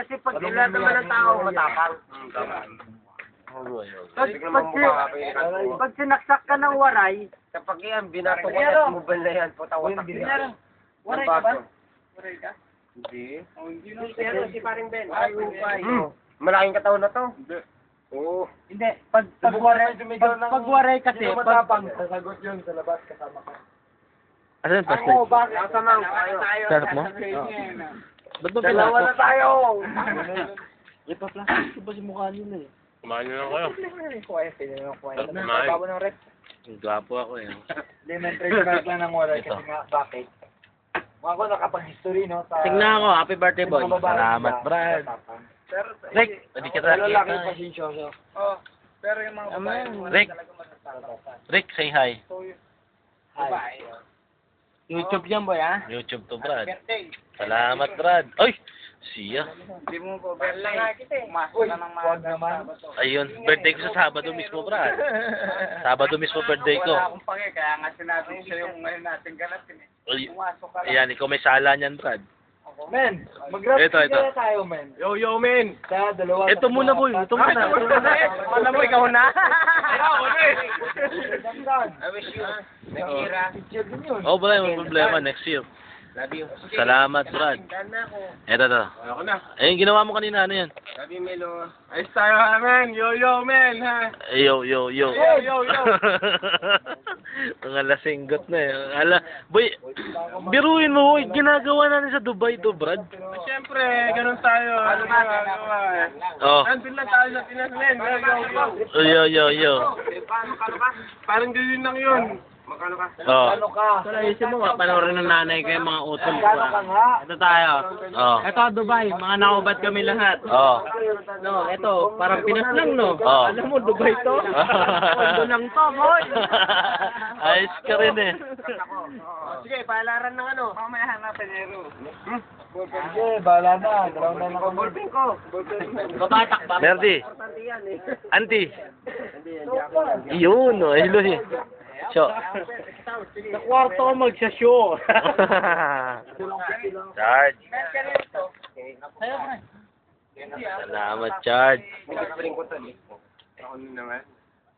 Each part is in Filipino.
kasi pag lahat naman ng tao matapang. Pag sinaksak ka ng waray, kapag yan, binato ko at mobile na yan, putawatak yan. Waray ka ba? Waray ka? Hindi. Pero si paring Ben. Malaking katawan na to. Hindi. Oo. Hindi. Pag waray kasi, matapang, sasagot yun sa labas kasama ka. Ano yung plastic? Ako, bakit? Kasamang tayo. Sarap mo? Ba't ba Dalawa na tayo! May pa-plastic ba si mukha nila eh? Kumain nyo lang kayo. Kumain. Gwapo ako eh. Elementary bag lang ng waray kasi nga, bakit? Mga ko nakapag-history, no? Tingnan ako, happy birthday boy. Salamat, Brad. Rick, pwede ka talaga. Oh, pero yung mga babae, Rick, say hi. Hi. YouTube yan, boy, ha? YouTube to, Brad. Salamat, Brad. Ay, siya. Hindi mo po birthday. Umasok na ng mga naman. Ayun, birthday ko sa Sabado mismo, Brad. Sabado mismo birthday ko. Wala akong pake, kaya nga sinabi siya yung ngayon natin ganatin eh. Pumasok ka lang. Ayan, ikaw may sala niyan, Brad. Men, mag-rap na tayo, men. Yo, men! Sa dalawa. Ito muna, boy. Ito muna. Alam mo, ikaw na. Ako na eh! I wish you, nakira. Oh, wala yung problema. Next year. Love you. Salamat, Brad. Ito to. Ako na. Ayun, ginawa mo kanina. Ano yan? Love you, Melo. Ayos tayo ha, men! Yo, men, ha! Yo. Yo! Mga lasinggot na eh. Boy, biruin mo, boy. Ginagawa natin sa Dubai to, Brad. Siyempre, ganun tayo. Ano ba? Oh. Nandun lang tayo sa Pinas, men. Yo. Parang ganyan lang yun. Magkano ka? Oh. Ano ka? Wala, isip mo, panoorin ng nanay ko yung mga utol ko. Ano ka nga? Ito tayo. Oh. Ito, Dubai. Mga nakaubat kami lahat. Oh. No, ito, parang Pinas lang, no? Oh. Alam mo, Dubai to. Kondo lang to, boy. Ayos ka rin eh. Sige, paalaran ng ano. Mamaya hanapin Nero. Sige, bahala na. Ground na ako. Ballpen ko. Babatak ba? Merdi. Importante yan eh. Auntie. Yun, oh. Hello eh. So. Sa kwarto ko magsashow. Charge. Salamat, Charge. Pinagpring ko to eh. Ako naman.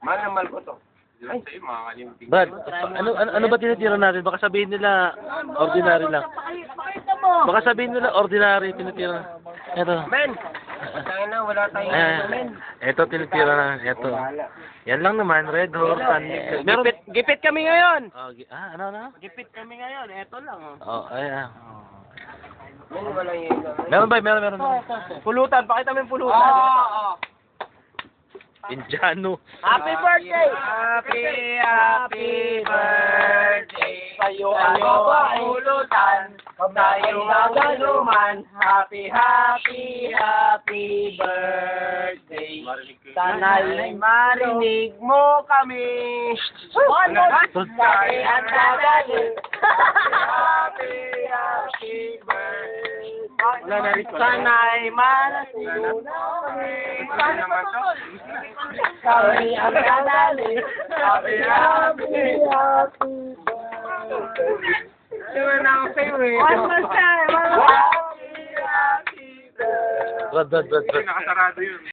Mahal ko to. Ay, makakalimutin. Brad, ano ba tinitira natin? Baka sabihin nila ordinary lang. Baka sabihin nila ordinary tinitira. Ito. Men! Saan na, wala tayong men. Ito tinitira na. Ito. Yan lang naman, Red Horse. Meron. Gipit kami ngayon. Oh, ano? Gipit kami ngayon. Ito lang, oh. Oh, ayan. Men, wala yun. Meron ba? Meron. Pulutan, pakita mo yung pulutan. Oo. Indiano. Happy birthday! Happy birthday! Sa'yo Sa'yo ang pulutan, tayo magaluman. Happy birthday! Sana'y marinig mo kami. Sabi ang kagaling. Happy birthday! Sana'y marinig mo kami. Sabi ang kagaling. Happy birthday! Diba na ako sa'yo eh. One more time! Happy birthday! Brad. Nakasarado yun.